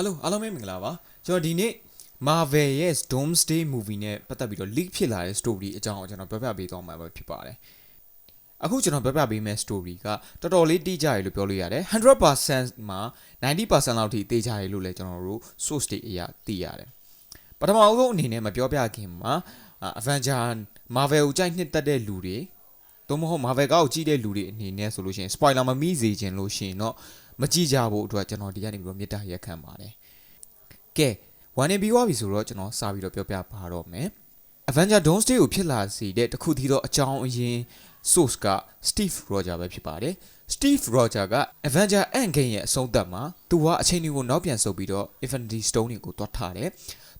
Hello အားလုံးပဲမင်္ဂလာပါကျွန်တော်ဒီနေ့ Marvel ရဲ့ Doomsday movie နဲ့ပတ်သက်ပြီးတော့ leak ဖြစ်လာတဲ့ story အကြောင်းကိုကျွန်တော်ပြောပြပေးသွားမှာဖြစ်ပါတယ်အခုကျွန်တော်ပြောပြပေးမယ့် story ကတော်တော်လေးတိကျတယ်လို့ပြောလို့ရတယ် 100% မှာ 90% လောက်ထိတိကျတယ်လို့လည်းကျွန်တော်တို့ source တွေအရသိရတယ်ပထမအဆုံးအနေနဲ့မပြောပြခင်မှာ Avenger Marvel ကိုကြိုက်နှစ်သက်တဲ့လူတွေသို့မဟုတ် Marvel ကိုကြည့်တဲ့လူတွေအနေနဲ့ဆိုလို့ရှိရင် spoiler မမိစေချင်လို့ရှိရင်တော့မကြည့်ကြဖို့အတွက်ကျွန်တော်ဒီကနေပြီးတော့မေတ္တာရက်ခံပါတယ်ကဲဝန်နေပြီးသွားပြီဆိုတော့ကျွန်တော်စာပြီးတော့ပြောပြပါတော့မယ် Avenger Doomsday ကိုဖြစ်လာစေတဲ့တခုတည်းသောအကြောင်းအရင်း source က Steve Rogers ပဲဖြစ်ပါတယ် Steve Rogers က Avenger Endgame ရဲ့အဆုံးသတ်မှာသူကအချိန်တွေကိုနောက်ပြန်ဆုပ်ပြီးတော့ Infinity Stone တွေကိုတွားထားတယ်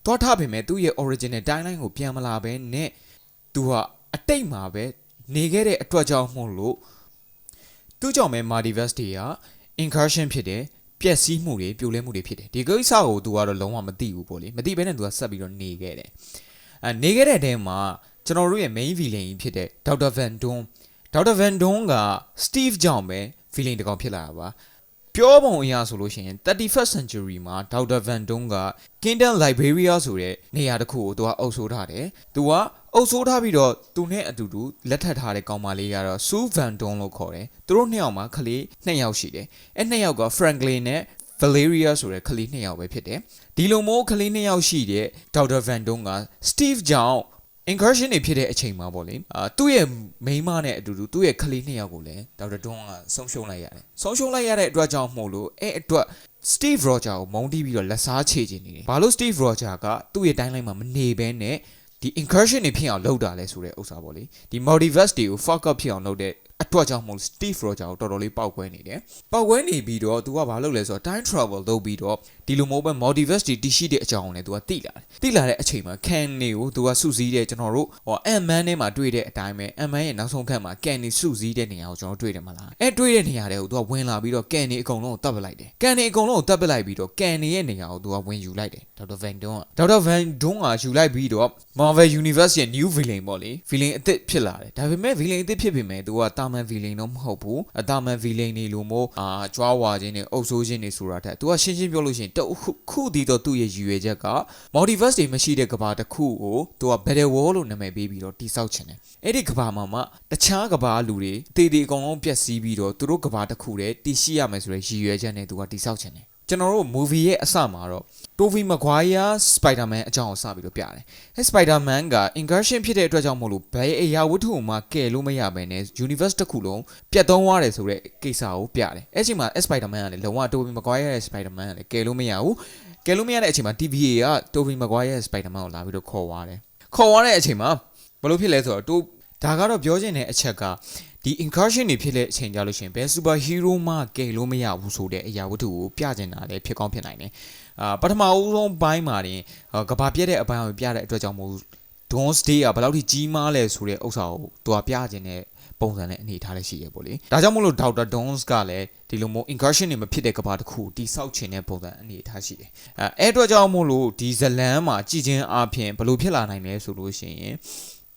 တွားထားပေမဲ့သူ့ရဲ့ original timeline ကိုပြန်မလာဘဲနဲ့သူကအတိတ်မှာပဲနေခဲ့တဲ့အတွက်ကြောင့်မို့လို့သူ့ကြောင့်ပဲ Multiverse တွေက incursion ဖြစ်တယ်ပျက်စီးမှုတွေပြိုလဲမှုတွေဖြစ်တယ်ဒီကိစ္စကိုသူကတော့လုံးဝမသိဘူးပေါ့လေမသိဘဲနဲ့သူကဆက်ပြီးတော့နေခဲ့တယ်နေခဲ့တဲ့အထဲမှာကျွန်တော်တို့ရဲ့ main villain ဖြစ်တဲ့ Dr. Van Doom က Steve ကြောင့်ပဲ villain တကောင်ဖြစ်လာတာပါပြောပုံအရဆိုလို့ရှိရင် 31st century မှာ Dr. Van Doom က Kingdom Liberia ဆိုတဲ့နေရာတစ်ခုကိုသူကအုပ်စိုးထားတယ်သူကအုပ်စိုးထားပြီးတော့သူနဲ့အတူတူလက်ထပ်ထားတဲ့ကောင်မလေးကတော့ Sue Van Doom လို့ခေါ်တယ်သူတို့နှစ်ယောက်မှာကလေး2ယောက်ရှိတယ်အဲ့2ယောက်က Franklin နဲ့ Valeria ဆိုတဲ့ကလေး2ယောက်ပဲဖြစ်တယ်ဒီလိုမျိုးကလေး2ယောက်ရှိတဲ့ Dr. Van Doom က Steve ကြောင့် incursion တွေဖြစ်တဲ့အချိန်မှာပေါ့လေသူ့ရဲ့မိန်းမနဲ့အတူတူသူ့ရဲ့ကလေး2ယောက်ကိုလည်း Dr. Doom ကဆုံးရှုံးလိုက်ရတယ်ဆုံးရှုံးလိုက်ရတဲ့အတွက်ကြောင့်မို့လို့အဲ့အတွက် Steve Rogers ကိုမုန်းတီးပြီးတော့လက်စားချေခြင်းနေတယ်ဘာလို့ Steve Rogers ကသူ့ရဲ့ timeline မှာမနေဘဲနဲ့ဒီ incursion တွေဖြစ်အောင်လုပ်တာလဲဆိုတဲ့ဥစ္စာပေါ့လေဒီ multiverse တွေကို fuck up ဖြစ်အောင်လုပ်တဲ့အတွက်ကြောင့်မို့ Steve Rogers ကိုတော်တော်လေးပောက်ကွဲနေတယ်ပောက်ကွဲနေပြီးတော့သူကဘာလုပ်လဲဆိုတော့ time travel လုပ်ပြီးတော့ဒီလိုမျိုးပဲ multiverse တွေတည်ရှိတဲ့အကြောင်းကိုလည်းသူကသိလာတယ်သိလာတဲ့အချိန်မှာ Kang တွေကိုသူကစုစည်းတဲ့ကျွန်တော်တို့Ant-Man ထဲမှာတွေ့တဲ့အတိုင်းပဲ Ant-Man ရဲ့နောက်ဆုံးခန်းမှာ Kang တွေစုစည်းတဲ့နေရာကိုကျွန်တော်တွေ့တယ်မလားတွေ့တဲ့နေရာတွေကိုသူကဝင်လာပြီးတော့ Kang တွေအကုန်လုံးကိုတပ်ပစ်လိုက်တယ် Kang တွေအကုန်လုံးကိုတပ်ပစ်လိုက်ပြီးတော့ Kang တွေရဲ့နေရာကိုသူကဝင်ယူလိုက်တယ် Dr. Van Doom ကယူလိုက်ပြီးတော့ Marvel Universe ရဲ့ new villain ပေါ့လေ villain အသစ်ဖြစ်လာတယ်ဒါပေမဲ့ villain အသစ်ဖြစ်ပေမဲ့သူကတာမန် villain တော့မဟုတ်ဘူးအတာမန် villain တွေလိုမျိုးကြွားဝါခြင်းတွေအုပ်စိုးခြင်းတွေဆိုတာတဲ့သူကရှင်းရှင်းပြောလို့ရှိရင်ခုတည်တော့သူ့ရဲ့ရည်ရွယ်ချက်က multiverse တွေမရှိတဲ့ကမ္ဘာတစ်ခုကိုသူက Battle World လို့နာမည်ပေးပြီးတော့တိစောက်ချင်တယ်အဲ့ဒီကမ္ဘာမှာမှတခြားကမ္ဘာလူတွေတေးအကုန်လုံးပျက်စီးပြီးတော့သူတို့ကမ္ဘာတစ်ခုတည်းတည်ရှိရမယ်ဆိုတဲ့ရည်ရွယ်ချက်နဲ့သူကတိစောက်ချင်တယ်ကျွန်တော်တို့ movie ရဲ့အစမှာတော့ Tobey Maguire Spider-Man အကြောင်းကိုစပြီးတော့ပြတယ်။အဲ Spider-Man က incursion ဖြစ်တဲ့အတွက်ကြောင့်မို့လို့ဘယ်အရာဝတ္ထုမှကယ်လို့မရဘဲနဲ့ universe တစ်ခုလုံးပြတ်သုံးသွားတယ်ဆိုတဲ့ကိစ္စကိုပြတယ်။အဲ့ဒီမှာ Spider-Man ကလည်းလုံးဝ Tobey Maguire ရဲ့ Spider-Man ကလည်းကယ်လို့မရဘူး။ကယ်လို့မရတဲ့အချိန်မှာ TVA က Tobey Maguire ရဲ့ Spider-Man ကိုလာပြီးတော့ခေါ်သွားတယ်။ခေါ်သွားတဲ့အချိန်မှာဘယ်လိုဖြစ်လဲဆိုတော့ဒါကတော့ပြောချင်တဲ့အချက်ကဒီ incursion တွေဖြစ်တဲ့အချိန်ကြလို့ရှိရင်ဘယ် super hero မှကယ်လို့မရဘူးဆိုတဲ့အရာဝတ္ထုကိုပြကျင်တာလည်းဖြစ်ကောင်းဖြစ်နိုင်တယ်ပထမအဦးဆုံးဘိုင်းမှာတင်ကဘာပြက်တဲ့အပိုင်းကိုပြတဲ့အတွက်ကြောင့်မို့ Doomsday ကဘယ်လောက်ထိကြီးမားလဲဆိုတဲ့ဥစ္စာကိုသူကပြကျင်တဲ့ပုံစံနဲ့အနေထားလေးရှိရပေါ့လေဒါကြောင့်မို့လို့ Dr. Dooms ကလည်းဒီလိုမျိုး incursion တွေမဖြစ်တဲ့ကဘာတစ်ခုတိစောက်ချင်တဲ့ပုံစံအနေထားရှိတယ်အဲ့အတွက်ကြောင့်မို့လို့ဒီဇလန်းမှာကြည်ချင်းအပြင်ဘယ်လိုဖြစ်လာနိုင်လဲဆိုလို့ရှိရင်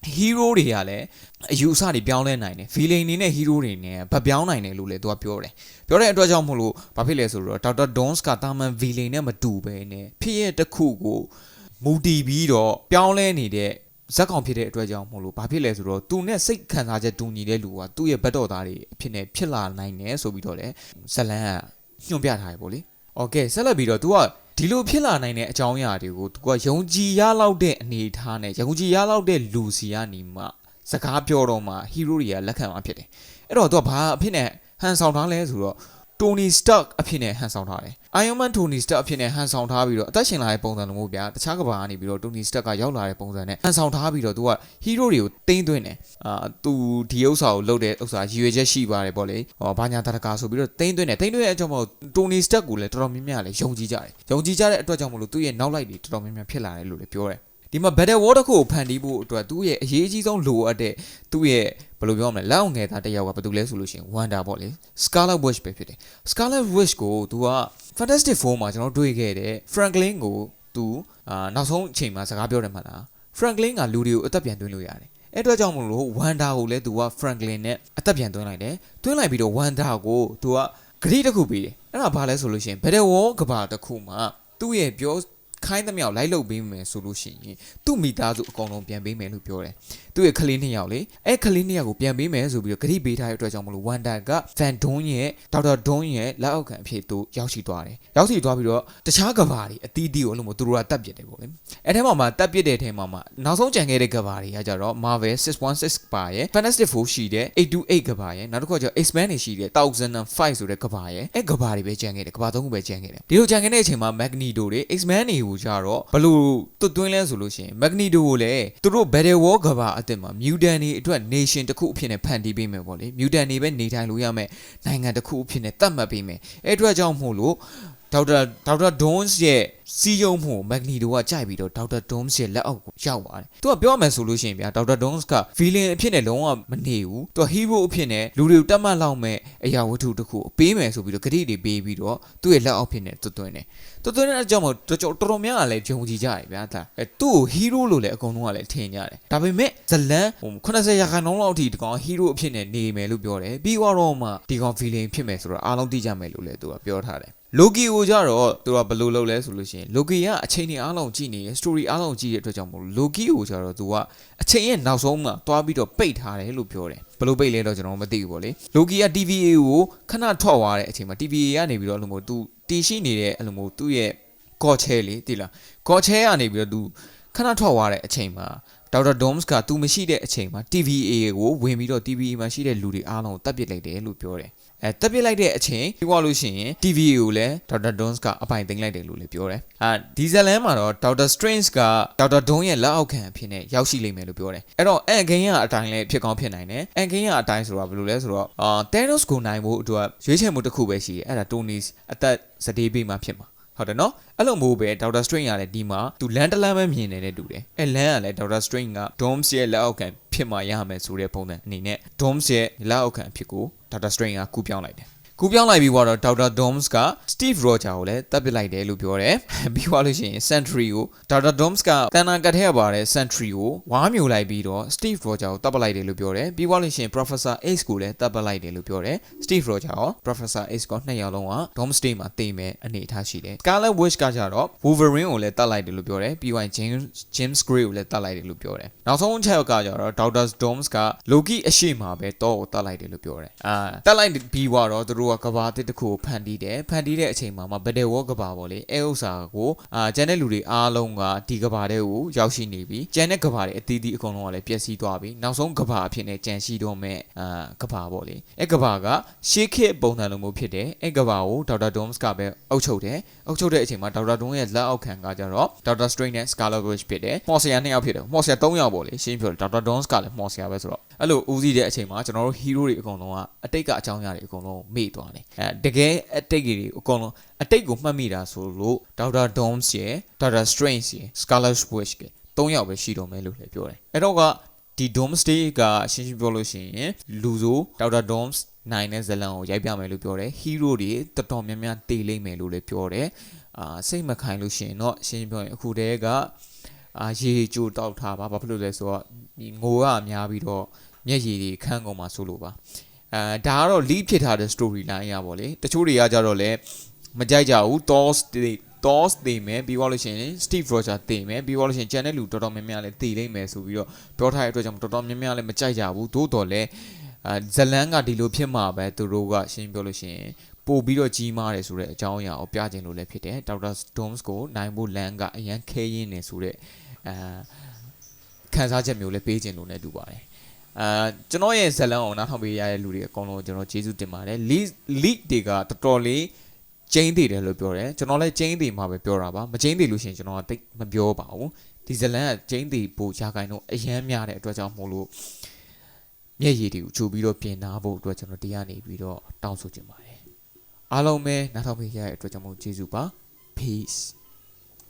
hero တွေကလည်းအယူအဆတွေပြောင်းလဲနိုင်တယ် villain တွေနဲ့ hero တွေနဲ့ဗပြောင်းနိုင်တယ်လို့လည်းသူကပြောတယ်ပြောတဲ့အတွက်ကြောင့်မို့လို့ဘာဖြစ်လဲဆိုတော့ Dr. Dooms ကတာမန် villain နဲ့မတူဘဲနဲ့ဖြစ်ရဲ့တစ်ခုကိုမူတည်ပြီးတော့ပြောင်းလဲနေတဲ့ဇက်ကောင်ဖြစ်တဲ့အတွက်ကြောင့်မို့လို့ဘာဖြစ်လဲဆိုတော့သူနဲ့စိတ်ခံစားချက်တူညီတဲ့လူကသူ့ရဲ့ဘက်တော်သားတွေအဖြစ်နဲ့ဖြစ်လာနိုင်တယ်ဆိုပြီးတော့လည်းဇလန်းကညွှန်ပြထားတယ်ပေါ့လေโอเคဆက်လက်ပြီးတော့ तू ကဒီလိုဖြစ်လာနိုင်တဲ့အကြောင်းအရာတွေကို तू ကယုံကြည်ရလောက်တဲ့အနေအထားနဲ့ယုံကြည်ရလောက်တဲ့လူစီကနေမှစကားပြောတော့မှ hero တွေကလက်ခံမှာဖြစ်တယ်အဲ့တော့ तू ကဘာအဖြစ်နဲ့ဟန်ဆောင်ထားလဲဆိုတော့ Tony Stark အဖြစ်နဲ့ဟန်ဆောင်ထားတယ် Iron Man Tony Stark အဖြစ်နဲ့ဟန်ဆောင်ထားပြီးတော့အသက်ရှင်လာတဲ့ပုံစံလိုမျိုးဗျာတခြားကဘာကနေပြီးတော့ Tony Stark ကရောက်လာတဲ့ပုံစံနဲ့ဟန်ဆောင်ထားပြီးတော့ तू က hero တွေကိုတင်းသွင်းတယ်သူဒီဥစ္စာကိုလုပ်တဲ့ဥစ္စာရည်ရွယ်ချက်ရှိပါတယ်ပေါ့လေဘာညာတရကာဆိုပြီးတော့တင်းသွင်းတဲ့အကြောင်းမို့ Tony Stark ကိုလည်းတော်တော်များများလည်းယုံကြည်ကြတဲ့အတွက်ကြောင့်မို့လို့သူ့ရဲ့နောက်လိုက်တွေတော်တော်များများဖြစ်လာတယ်လို့လည်းပြောတယ်ဒီမှာ Battle World တစ်ခုကိုဖန်တီးဖို့အတွက်သူ့ရဲ့အရေးကြီးဆုံးလိုအပ်တဲ့သူ့ရဲ့ဘယ်လိုပြောမလဲလက်အောင်ငယ်သားတစ်ယောက်ကဘာတူလဲဆိုလို့ရှိရင် Wanda ပေါ့လေ Scarlet Witch ပဲဖြစ်တယ် Scarlet Witch ကိုသူက Fantastic Four မှာကျွန်တော်တွေ့ခဲ့တဲ့ Franklin ကိုသူနောက်ဆုံးအချိန်မှာစကားပြောတယ်မှလား Franklin ကလူတွေကိုအသက်ပြန်သွင်းလို့ရတယ်အဲ့အတွက်ကြောင့်မလို့ Wanda ကိုလည်းသူက Franklin နဲ့အသက်ပြန်သွင်းလိုက်တယ်သွင်းလိုက်ပြီးတော့ Wanda ကိုသူကဂရိတစ်ခုပေးတယ်အဲ့ဒါဘာလဲဆိုလို့ရှိရင် Battle World ကဘာတစ်ခုမှာ သူ့ရဲ့ပြောခိုင်းသမျှလိုက်လုပ်ပေးမယ်ဆိုလို့ရှိရင်သူ့မိသားစုအကောင်လုံးပြန်ပေးမယ်လို့ပြောတယ်သူ့ရဲ့ကလေး2ယောက်လေအဲ့ကလေး2ယောက်ကိုပြန်ပေးမယ်ဆိုပြီးတော့ဂရိပေးထားတဲ့အတွက်ကြောင့်မလို့ဝန်တာကဗန်ဒွန်းရဲ့ဒေါက်တာဒွန်းရဲ့လက်အောက်ခံအဖြစ်သူရောက်ရှိသွားတယ်ရောက်ရှိသွားပြီးတော့တခြားကဘာတွေအတီးတီးကိုလို့မို့သူတို့ကတက်ပစ်တယ်ပေါ့လေအဲ့ထဲမှာတက်ပစ်တဲ့ထဲမှာနောက်ဆုံးကြံခဲ့တဲ့ကဘာတွေကကြတော့ Marvel 616ပါရဲ့ Fantastic Four ရှိတဲ့828ကဘာရဲ့နောက်တစ်ခုကကျတော့ X-Men တွေရှိတဲ့1005ဆိုတဲ့ကဘာရဲ့အဲ့ကဘာတွေပဲကြံခဲ့တယ်ကဘာ3ခုပဲကြံခဲ့တယ်ဒီလိုကြံခဲ့တဲ့အချိန်မှာ Magneto တွေ X-Men တွေကိုကြတော့ဘလို့တွတ်သွင်းလဲဆိုလို့ရှိရင် Magneto ကိုလည်းသူတို့ Battle War ကဘာအစ်စ်မှာ Mutant တွေအတွက် Nation တစ်ခုအဖြစ်နဲ့ဖန်တီးပေးမယ်ပေါ့လေ Mutant တွေပဲနေထိုင်လို့ရမယ်နိုင်ငံတစ်ခုအဖြစ်နဲ့သတ်မှတ်ပေးမယ်အဲ့အတွက်ကြောင့်မို့လို့ဒေါက်တာဒွန်းစ်ရဲ့စီယုံမှုမက်ဂနီတိုကကြိုက်ပြီးတော့ဒေါက်တာဒွန်းစ်ရဲ့လက်အောက်ကိုရောက်သွားတယ်။သူကပြောရမယ်ဆိုလို့ရှိရင်ဗျာဒေါက်တာဒွန်းစ်ကဗီလင်အဖြစ်နဲ့လုံးဝမနေဘူး။သူကဟီးရိုးအဖြစ်နဲ့လူတွေကိုတတ်မှတ်လောက်မဲ့အရာဝတ္ထုတစ်ခုပေးမယ်ဆိုပြီးတော့ဂရိတွေပေးပြီးတော့သူ့ရဲ့လက်အောက်ဖြစ်နဲ့သွင်းတယ်။သွင်းတဲ့အကြောင်းမို့တော်တော်များများလည်းဂျုံကြည်ကြတယ်ဗျာ။သူ့ကိုဟီးရိုးလို့လည်းအကုန်လုံးကလည်းထင်ကြတယ်။ဒါပေမဲ့ဇလန်80ရာခိုင်နှုန်းလောက်အထိဒီကောင်ဟီးရိုးအဖြစ်နဲ့နေမယ်လို့ပြောတယ်။ပြီးတော့မှဒီကောင်ဗီလင်ဖြစ်မယ်ဆိုတော့အားလုံးသိကြမယ်လို့လည်းသူကပြောထားတယ်။လိုကီကိုကြတော့သူကဘယ်လိုလုပ်လဲဆိုလို့ရှိရင်လိုကီကအချိန်တွေအားလုံးကြည့်နေတယ် story အားလုံးကြည့်တဲ့အတွက်ကြောင့်မို့လိုကီကိုကြတော့သူကအချိန်ရဲ့နောက်ဆုံးမှာတွားပြီးတော့ပိတ်ထားတယ်လို့ပြောတယ်ဘယ်လိုပိတ်လဲတော့ကျွန်တော်မသိဘူးပေါ့လေလိုကီက TVA ကိုခဏထွက်သွားတဲ့အချိန်မှာ TVA ကနေပြီးတော့အဲ့လိုမျိုးသူတီရှိနေတဲ့အဲ့လိုမျိုးသူ့ရဲ့ကော့ချဲလေးတိလားကော့ချဲကနေပြီးတော့သူခဏထွက်သွားတဲ့အချိန်မှာဒေါက်တာဒွန်းစ်ကသူမရှိတဲ့အချိန်မှာ TVA ကိုဝင်ပြီးတော့ TVA မှာရှိတဲ့လူတွေအားလုံးကိုတပ်ပစ်လိုက်တယ်လို့ပြောတယ်တက်ပြစ်လိုက်တဲ့အချိန်ပြောလို့ရှိရင် TVA ကိုလည်းဒေါက်တာဒွန်းစ်ကအပိုင်သိမ်းလိုက်တယ်လို့လည်းပြောတယ်ဒီဇလန်မှာတော့ဒေါက်တာစထရင်းစ်ကဒေါက်တာဒွန်းရဲ့လက်အောက်ခံအဖြစ်နဲ့ရောက်ရှိလိမ့်မယ်လို့ပြောတယ်အဲ့တော့အန်ဂိန်းကအတိုင်းလည်းဖြစ်ကောင်းဖြစ်နိုင်တယ်အန်ဂိန်းကအတိုင်းဆိုတာဘယ်လိုလဲဆိုတော့Thanos ကိုနိုင်ဖို့အတွက်ရွေးချယ်မှုတစ်ခုပဲရှိတယ်အဲ့ဒါ Tony အသက်စတေးပေးမှဖြစ်မှာဟုတ်တယ်နော်အဲ့လိုမျိုးပဲဒေါက်တာစထရင်းကလည်းဒီမှာသူလန်တလန်ပဲမြင်နေတဲ့တူတယ်အဲ့လန်ကလည်းဒေါက်တာစထရင်းက Doms ရဲ့လက်အောက်ခံဖြစ်မှရမယ်ဆိုတဲ့ပုံစံအနေနဲ့ Doms ရဲ့လက်အောက်ခံအဖြစ်ကိုဒေါက်တာစထရင်းကကူးပြောင်းလိုက်တယ်ကူပြောင်းလိုက်ပြီးတော့ဒေါက်တာဒွန်းစ်က Steve Rogers ကိုလည်းတပ်ပစ်လိုက်တယ်လို့ပြောတယ်ပြီးသွားလို့ရှိရင် Sentry ကိုဒေါက်တာဒွန်းစ်ကတန်နာကတ်ထဲပါတဲ့ Sentry ကိုဝါးမျိုးလိုက်ပြီးတော့ Steve Rogers ကိုတပ်ပစ်လိုက်တယ်လို့ပြောတယ်ပြီးသွားလို့ရှိရင် Professor X ကိုလည်းတပ်ပစ်လိုက်တယ်လို့ပြောတယ် Steve Rogers ရော Professor X ကိုနှစ်ယောက်လုံးက Doomsday မှာတိမ်မဲ့အနေအထားရှိတယ် Scarlet Witch ကကြတော့ Wolverine ကိုလည်းတပ်လိုက်တယ်လို့ပြောတယ်ပြီးသွားရင် James Gray ကိုလည်းတပ်လိုက်တယ်လို့ပြောတယ်နောက်ဆုံးချက်ကကြတော့ Doctor Doom က Loki အရှိမှာပဲတော့ကိုတပ်လိုက်တယ်လို့ပြောတယ်တပ်လိုက်ပြီးတော့သူတို့ကဘာတစ်ခုကိုဖန်တီးတဲ့အချိန်မှာBattle War ကဘာပေါ့လေအဲဥစ္စာကိုကျန်တဲ့လူတွေအားလုံးကဒီကဘာတဲ့ကိုရောက်ရှိနေပြီကျန်တဲ့ကဘာတွေအသီးသီးအကုန်လုံးကလည်းပျက်စီးသွားပြီနောက်ဆုံးကဘာအဖြစ်နဲ့ကြံရှိတော့မဲ့ကဘာပေါ့လေအဲကဘာကရှေးခေတ်ပုံစံလိုမျိုးဖြစ်တယ်အဲကဘာကိုဒေါက်တာဒွန်းစ်ကပဲအုပ်ချုပ်တဲ့အချိန်မှာဒေါက်တာဒွန်းရဲ့လက်အောက်ခံကကြတော့ဒေါက်တာစထရိန်နဲ့ Scarlet Witch ဖြစ်တယ်မော်ဆီယာ2ယောက်ဖြစ်တယ်မော်ဆီယာ3ယောက်ပေါ့လေရှင်းပြောတယ်ဒေါက်တာဒွန်းစ်ကလည်းမော်ဆီယာပဲဆိုတော့အဲ့လိုဦးစီးတဲ့အချိန်မှာကျွန်တော်တို့ဟီးရိုးတွေအကုန်လုံးကအတိတ်ကအကြောင်းအရာတွေအကုန်လုံးမေ့သွားတယ်တကယ်အတိတ်ကြီးတွေအကုန်လုံးအတိတ်ကိုမှတ်မိတာဆိုလို့ဒေါက်တာဒွန်းစ်ရဲ့ဒေါက်တာစထရိန်ရဲ့ Scarlet Witch က3ယောက်ပဲရှိတော့မယ်လို့လည်းပြောတယ်အဲ့တော့ကဒီ Doomsday ကရှင်းပြောလို့ရှိရင်လူဆိုဒေါက်တာ Doms နိုင်တဲ့ဇလန်ကိုရိုက်ပြမယ်လို့ပြောတယ် hero တွေတော်တော်များများတေးလိမ့်မယ်လို့လည်းပြောတယ်စိတ်မခိုင်လို့ရှိရင်တော့ရှင်းပြောရင်အခုတည်းကရေကြိုတောက်ထားပါဘာဖြစ်လို့လဲဆိုတော့ငိုရများပြီးတော့မျက်ရည်တွေခန်းကုန်မှာဆိုလို့ပါဒါကတော့ lead ဖြစ်ထားတဲ့ story line ရပါလေတချို့တွေကကြတော့လည်းမကြိုက်ကြဘူး Thor တေးမယ်ပြီးသွားလို့ရှိရင် Steve Rogers တေးမယ်ပြီးသွားလို့ရှိရင် channel လူတော်တော်များများလည်းတေးလိမ့်မယ်ဆိုပြီးတော့ပြောထားတဲ့အတွက်ကြောင့်တော်တော်များများလည်းမကြိုက်ကြဘူးသို့တော်လည်းဇလန်ကဒီလိုဖြစ်မှာပဲသူတို့ကရှင်းပြောလို့ရှိရင်ပို့ပြီးတော့ကြီးမားတယ်ဆိုတဲ့အကြောင်းအရာကိုပြချင်လို့လည်းဖြစ်တယ်ဒေါက်တာဒွန်းစ်ကိုနိုင်ဖို့လန်ကအရန်ခဲရင်းနေဆိုတဲ့ခံစားချက်မျိုးလည်းပေးချင်လို့လည်းတူပါတယ်ကျွန်တော်ရဲ့ဇလန်ကိုနားထောင်ပေးရတဲ့လူတွေအကုန်လုံးကျွန်တော်ကျေးဇူးတင်ပါတယ် lead တွေကတော်တော်လေးကျင်းသေးတယ်လို့ပြောတယ်ကျွန်တော်လည်းကျင်းသေးမှာပဲပြောတာပါမကျင်းသေးလို့ရှိရင်ကျွန်တော်ကတိတ်မပြောပါဘူးဒီဇလန်ကကျင်းသေးပို့ရာခိုင်တော့အရန်များတဲ့အတွက်ကြောင့်မို့လို့မျက်ရည်တွေကိုချိုးပြီးတော့ပြင်ထားဖို့အတွက်ကျွန်တော်တရားနေပြီးတော့တောင်းဆိုချင်ပါတယ်အားလုံးပဲနားထောင်ပေးရတဲ့အတွက်ကြောင့်မို့ကျေးဇူးပါ peace